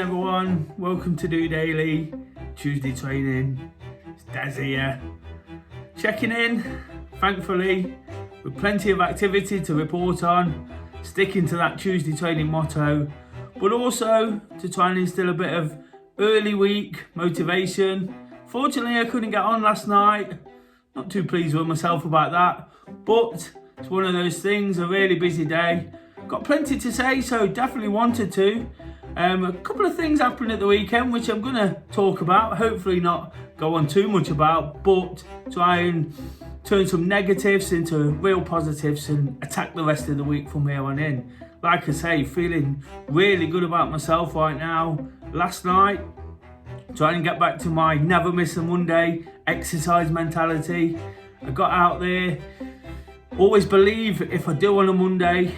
everyone, welcome to DOdaily, Tuesday training. It's Des here, checking in, thankfully, with plenty of activity to report on, sticking to that Tuesday training motto, but also to try and instill a bit of early week motivation. Fortunately, I couldn't get on last night, not too pleased with myself about that, but it's one of those things, a really busy day. Got plenty to say, so definitely wanted to. A couple of things happened at the weekend, which I'm going to talk about, hopefully not go on too much about, but try and turn some negatives into real positives and attack the rest of the week from here on in. Like I say, feeling really good about myself right now. Last night, trying to get back to my never miss a Monday exercise mentality. I got out there, always believe if I do on a Monday,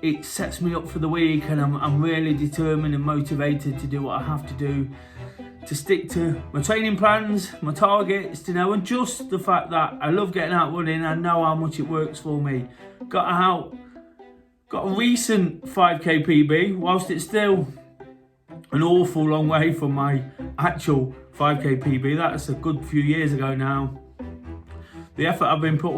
it sets me up for the week, and I'm really determined and motivated to do what I have to do to stick to my training plans, my targets, and just the fact that I love getting out running. I know how much it works for me. Got a recent 5k PB, whilst it's still an awful long way from my actual 5k PB. That's a good few years ago now. The effort I've been put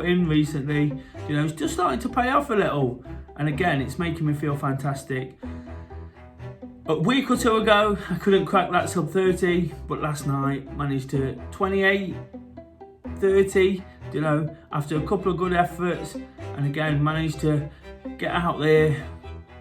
in recently, it's just starting to pay off a little. And again, it's making me feel fantastic. A week or two ago, I couldn't crack that sub 30, but last night managed to 28, 30, after a couple of good efforts. And again, managed to get out there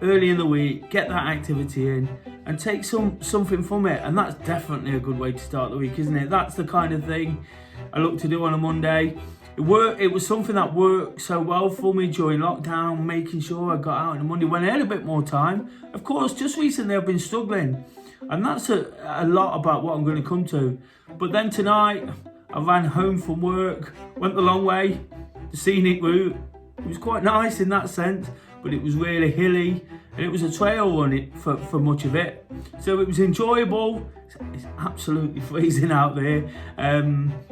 early in the week, get that activity in, and take something from it. And that's definitely a good way to start the week, isn't it? That's the kind of thing I look to do on a Monday. It was something that worked so well for me during lockdown, making sure I got out on a Monday when I had a bit more time. Of course, just recently I've been struggling, and that's a lot about what I'm going to come to. But then tonight, I ran home from work, went the long way, the scenic route. It was quite nice in that sense, but it was really hilly, and it was a trail run for much of it. So it was enjoyable. It's absolutely freezing out there,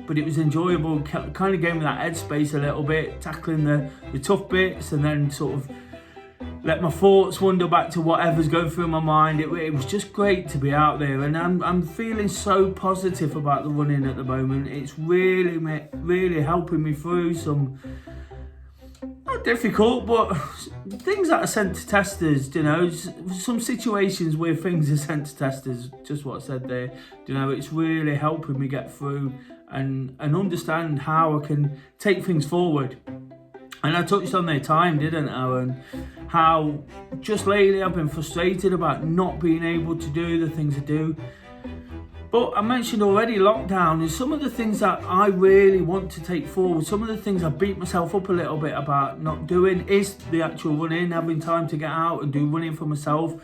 but it was enjoyable. Kind of gave me that headspace a little bit, tackling the tough bits, and then sort of let my thoughts wander back to whatever's going through my mind. It was just great to be out there, and I'm feeling so positive about the running at the moment. It's really helping me through some, not difficult, but things that are sent to testers, some situations where things are sent to testers, just what I said there, it's really helping me get through and understand how I can take things forward. And I touched on their time, didn't I? And how just lately I've been frustrated about not being able to do the things I do. But I mentioned already lockdown is some of the things that I really want to take forward. Some of the things I beat myself up a little bit about not doing is the actual running, having time to get out and do running for myself.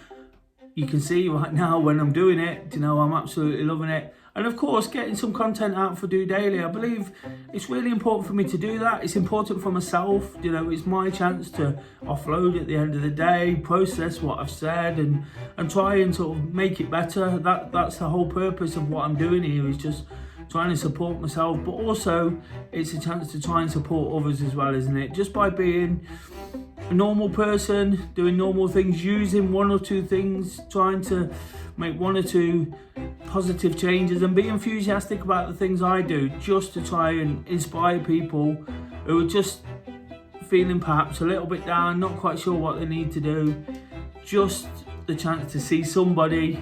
You can see right now when I'm doing it, I'm absolutely loving it. And of course, getting some content out for DOdaily. I believe it's really important for me to do that. It's important for myself. It's my chance to offload at the end of the day, process what I've said, and try and sort of make it better. That's the whole purpose of what I'm doing here, is just trying to support myself. But also, it's a chance to try and support others as well, isn't it? Just by being a normal person, doing normal things, using one or two things, trying to make one or two positive changes and be enthusiastic about the things I do, just to try and inspire people who are just feeling perhaps a little bit down, not quite sure what they need to do. Just the chance to see somebody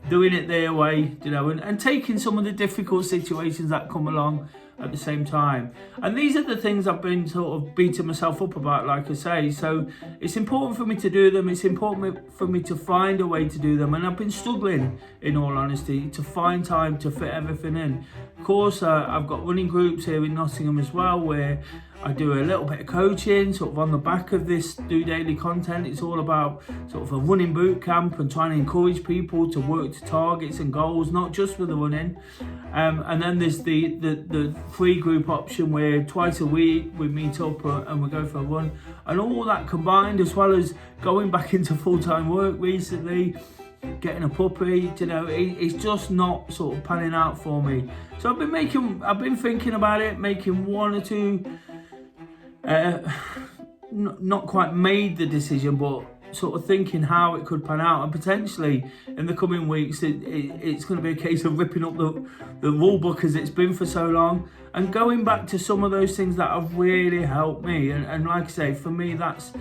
doing it their way, and taking some of the difficult situations that come along at the same time. And these are the things I've been sort of beating myself up about, like I say. So it's important for me to do them. It's important for me to find a way to do them. And I've been struggling, in all honesty, to find time to fit everything in. Of course, I've got running groups here in Nottingham as well, where I do a little bit of coaching, sort of on the back of this DOdaily content. It's all about sort of a running boot camp and trying to encourage people to work to targets and goals, not just with the running. And then there's the free group option, where twice a week we meet up and we go for a run. And all that combined, as well as going back into full-time work recently, getting a puppy, it's just not sort of panning out for me. So I've been thinking about it, making one or two, not quite made the decision, but sort of thinking how it could pan out, and potentially in the coming weeks it's going to be a case of ripping up the rule book as it's been for so long, and going back to some of those things that have really helped me. And like I say, for me, that's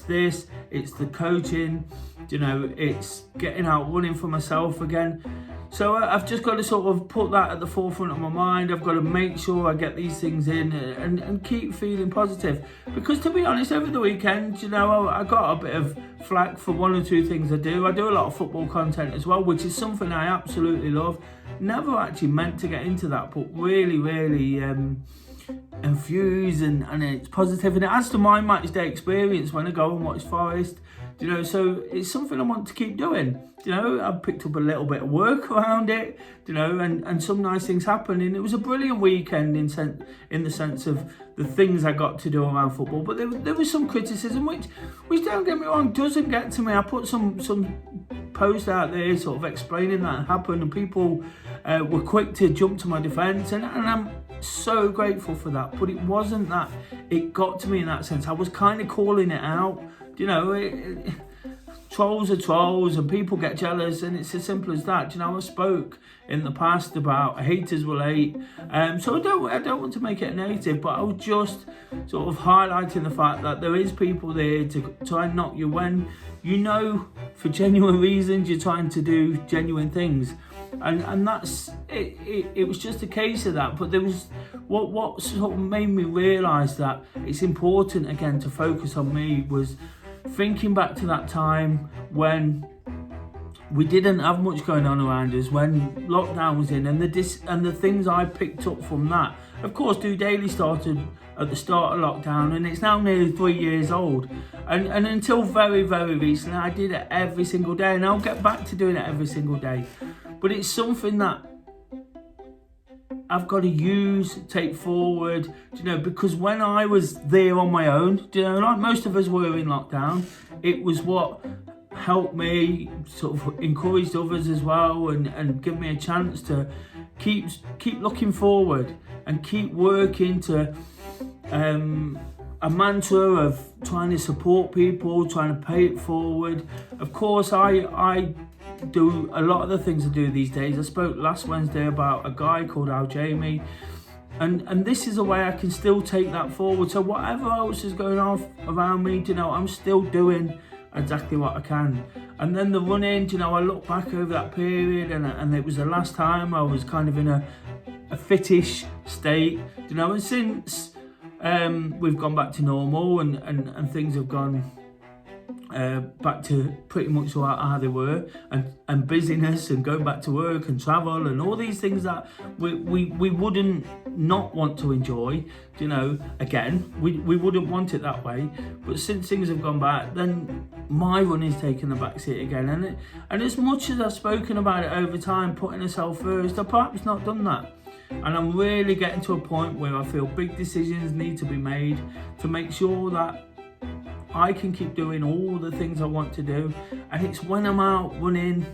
this. It's the coaching, it's getting out running for myself again. So I've just got to sort of put that at the forefront of my mind. I've got to make sure I get these things in and keep feeling positive. Because to be honest, over the weekend, I got a bit of flack for one or two things I do. I do a lot of football content as well, which is something I absolutely love. Never actually meant to get into that, but really, really enthused and it's positive. And it adds to my match day experience when I go and watch Forest. So it's something I want to keep doing. I've picked up a little bit of work around it, and some nice things happened. And it was a brilliant weekend in the sense of the things I got to do around football. But there was some criticism, which don't get me wrong, doesn't get to me. I put some post out there sort of explaining that happened, and people were quick to jump to my defence, and I'm so grateful for that. But it wasn't that it got to me in that sense. I was kind of calling it out. Trolls are trolls and people get jealous, and it's as simple as that. I spoke in the past about haters will hate, so I don't want to make it a negative, but I was just sort of highlighting the fact that there is people there to try and knock you when for genuine reasons you're trying to do genuine things, and that's it. It was just a case of that. But there was what sort of made me realise that it's important again to focus on me was thinking back to that time when we didn't have much going on around us, when lockdown was in, and the things I picked up from that. Of course, DOdaily started at the start of lockdown, and it's now nearly 3 years old. And until very, very recently, I did it every single day, and I'll get back to doing it every single day. But it's something that I've got to take forward, because when I was there on my own, like most of us were in lockdown, it was what helped me, sort of encouraged others as well, and give me a chance to keep looking forward and keep working to a mantra of trying to support people, trying to pay it forward. Of course, I do a lot of the things I do these days. I spoke last Wednesday about a guy called Al Jamie, and this is a way I can still take that forward. So whatever else is going on around me, I'm still doing exactly what I can. And then the running, I look back over that period, and it was the last time I was kind of in a fittish state, and since we've gone back to normal and things have gone back to pretty much how they were, and busyness and going back to work and travel and all these things that we wouldn't not want to enjoy, again, we wouldn't want it that way. But since things have gone back, then my running's taken the back seat again, and as much as I've spoken about it over time, putting myself first, I've perhaps not done that. And I'm really getting to a point where I feel big decisions need to be made to make sure that I can keep doing all the things I want to do. And it's when I'm out running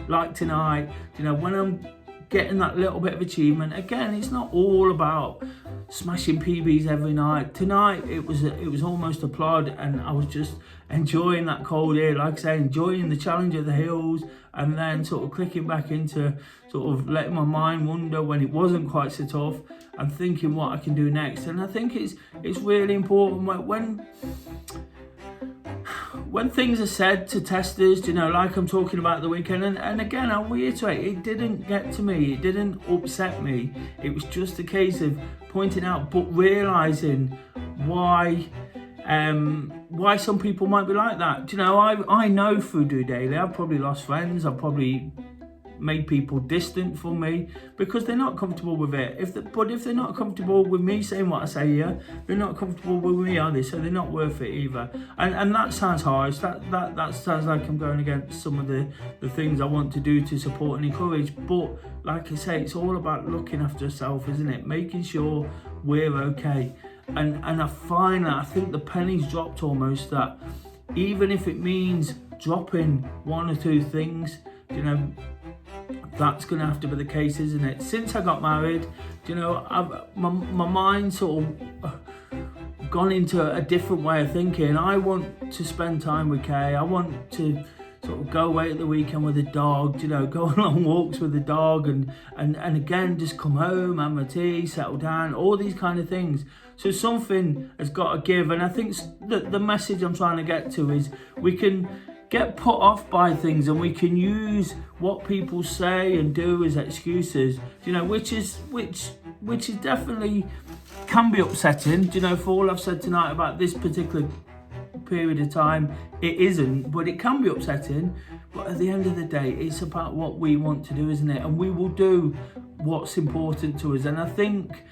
like tonight, when I'm getting that little bit of achievement. Again, it's not all about smashing PBs every night. Tonight it was almost a plod, and I was just enjoying that cold air, like I say, enjoying the challenge of the hills, and then sort of clicking back into sort of letting my mind wander when it wasn't quite so tough, and thinking what I can do next. And I think it's really important when things are said to testers, like I'm talking about the weekend, and again, I'll reiterate, it didn't get to me, it didn't upset me, it was just a case of pointing out, but realising why some people might be like that. I know through DOdaily, I've probably lost friends, I've probably made people distant from me because they're not comfortable with it. But if they're not comfortable with me saying what I say here, they're not comfortable with me, are they? So they're not worth it either. And that sounds harsh. That sounds like I'm going against some of the things I want to do to support and encourage. But like I say, it's all about looking after yourself, isn't it? Making sure we're okay. And I find that I think the penny's dropped almost, that even if it means dropping one or two things, that's going to have to be the case, isn't it? Since I got married, my mind sort of gone into a different way of thinking. I want to spend time with Kay. I want to sort of go away at the weekend with the dog, go on long walks with the dog, and again, just come home, have my tea, settle down, all these kind of things. So something has got to give, and I think the message I'm trying to get to is we can get put off by things, and we can use what people say and do as excuses, which is definitely can be upsetting. For all I've said tonight about this particular period of time, it isn't, but it can be upsetting. But at the end of the day, it's about what we want to do, isn't it? And we will do what's important to us. And I think,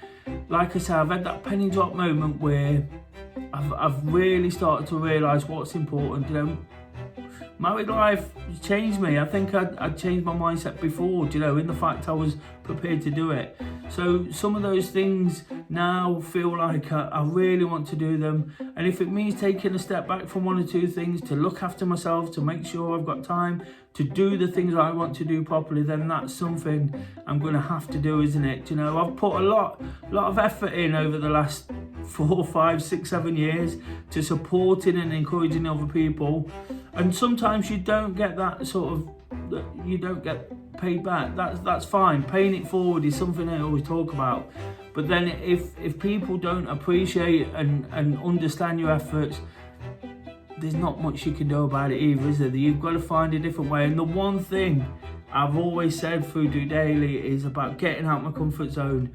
like I said, I've had that penny drop moment where I've really started to realise what's important. Married life changed me. I think I'd changed my mindset before, in the fact I was prepared to do it. So some of those things now feel like I really want to do them. And if it means taking a step back from one or two things to look after myself, to make sure I've got time to do the things I want to do properly, then that's something I'm going to have to do, isn't it? I've put a lot of effort in over the last 4, 5, 6, 7 years to supporting and encouraging other people. And sometimes you don't get that you don't get paid back. That's fine. Paying it forward is something I always talk about. But then if people don't appreciate and understand your efforts, there's not much you can do about it either, is there? You've got to find a different way. And the one thing I've always said through DOdaily is about getting out my comfort zone.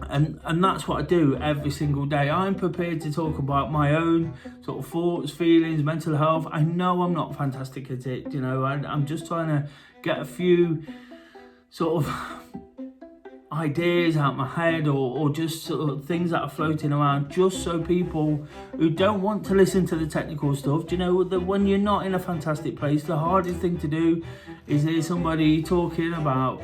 And that's what I do every single day. I'm prepared to talk about my own sort of thoughts, feelings, mental health. I know I'm not fantastic at it, I'm just trying to get a few sort of ideas out my head, or just sort of things that are floating around, just so people who don't want to listen to the technical stuff, that when you're not in a fantastic place, the hardest thing to do is hear somebody talking about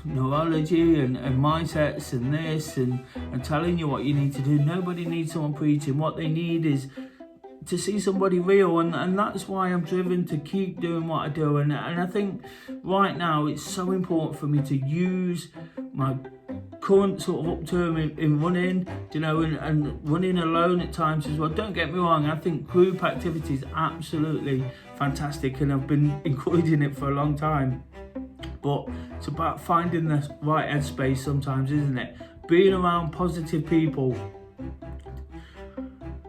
neurology and mindsets and this and telling you what you need to do. Nobody needs someone preaching. What they need is to see somebody real, and that's why I'm driven to keep doing what I do. And I think right now it's so important for me to use my current sort of upturn in running, and running alone at times as well. Don't get me wrong, I think group activity is absolutely fantastic, and I've been encouraging it for a long time. But it's about finding the right headspace sometimes, isn't it? Being around positive people.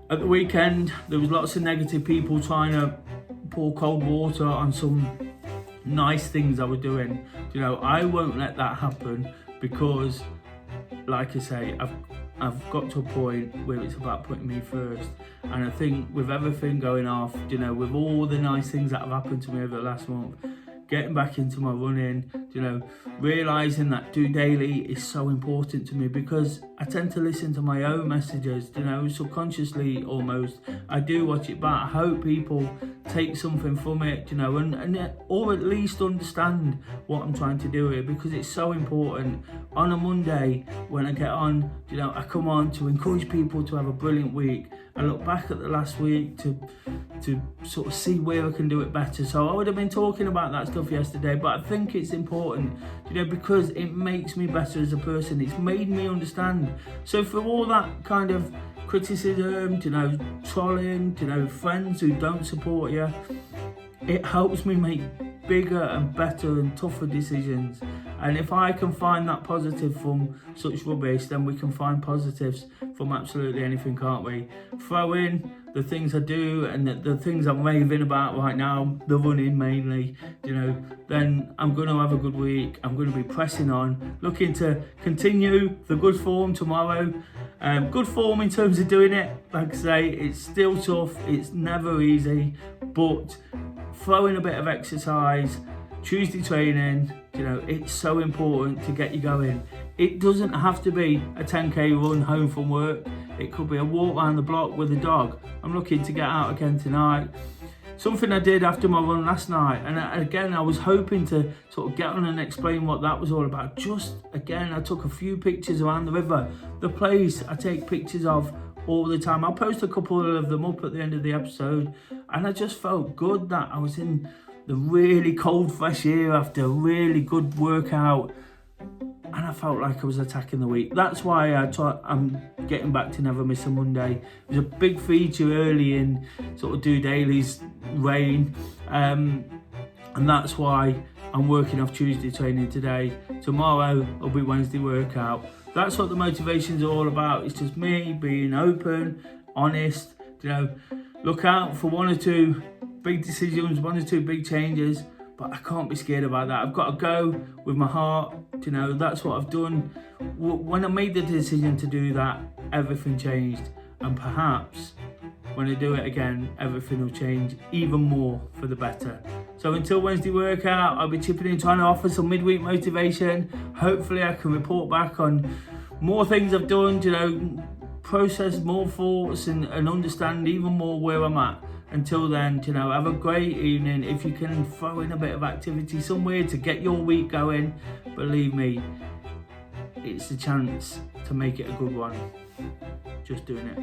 At the weekend, there was lots of negative people trying to pour cold water on some nice things I was doing. I won't let that happen, because, like I say, I've got to a point where it's about putting me first. And I think with everything going off, with all the nice things that have happened to me over the last month, getting back into my running, realising that DOdaily is so important to me, because I tend to listen to my own messages, subconsciously almost. I do watch it back. I hope people take something from it, or at least understand what I'm trying to do here, because it's so important. On a Monday, when I get on, I come on to encourage people to have a brilliant week. I look back at the last week to sort of see where I can do it better. So I would have been talking about that stuff yesterday, but I think it's important, because it makes me better as a person. It's made me understand. So for all that kind of criticism, trolling, friends who don't support you, it helps me make bigger and better and tougher decisions. And if I can find that positive from such rubbish, then we can find positives from absolutely anything, can't we? Throw in the things I do and the things I'm raving about right now, the running mainly, then I'm going to have a good week. I'm going to be pressing on, looking to continue the good form tomorrow. Good form in terms of doing it. Like I say, it's still tough. It's never easy, but throwing a bit of exercise, Tuesday training, it's so important to get you going. It doesn't have to be a 10k run home from work. It could be a walk around the block with a dog. I'm looking to get out again tonight. Something I did after my run last night, and again, I was hoping to sort of get on and explain what that was all about. I took a few pictures around the river, the place I take pictures of all the time. I'll post a couple of them up at the end of the episode, and I just felt good that I was in the really cold fresh air after a really good workout, and I felt like I was attacking the week. That's why I'm getting back to Never Miss a Monday. It was a big feature early in sort of DOdaily's reign, and that's why I'm working off Tuesday training today. Tomorrow will be Wednesday workout. That's what the motivation's all about. It's just me being open, honest, look out for one or two big decisions, one or two big changes, but I can't be scared about that. I've got to go with my heart. That's what I've done. When I made the decision to do that, everything changed, and perhaps when I do it again, everything will change even more for the better. So until Wednesday workout, I'll be chipping in, trying to offer some midweek motivation. Hopefully I can report back on more things I've done, process more thoughts and understand even more where I'm at. Until then, have a great evening. If you can throw in a bit of activity somewhere to get your week going, believe me, it's a chance to make it a good one. Just doing it.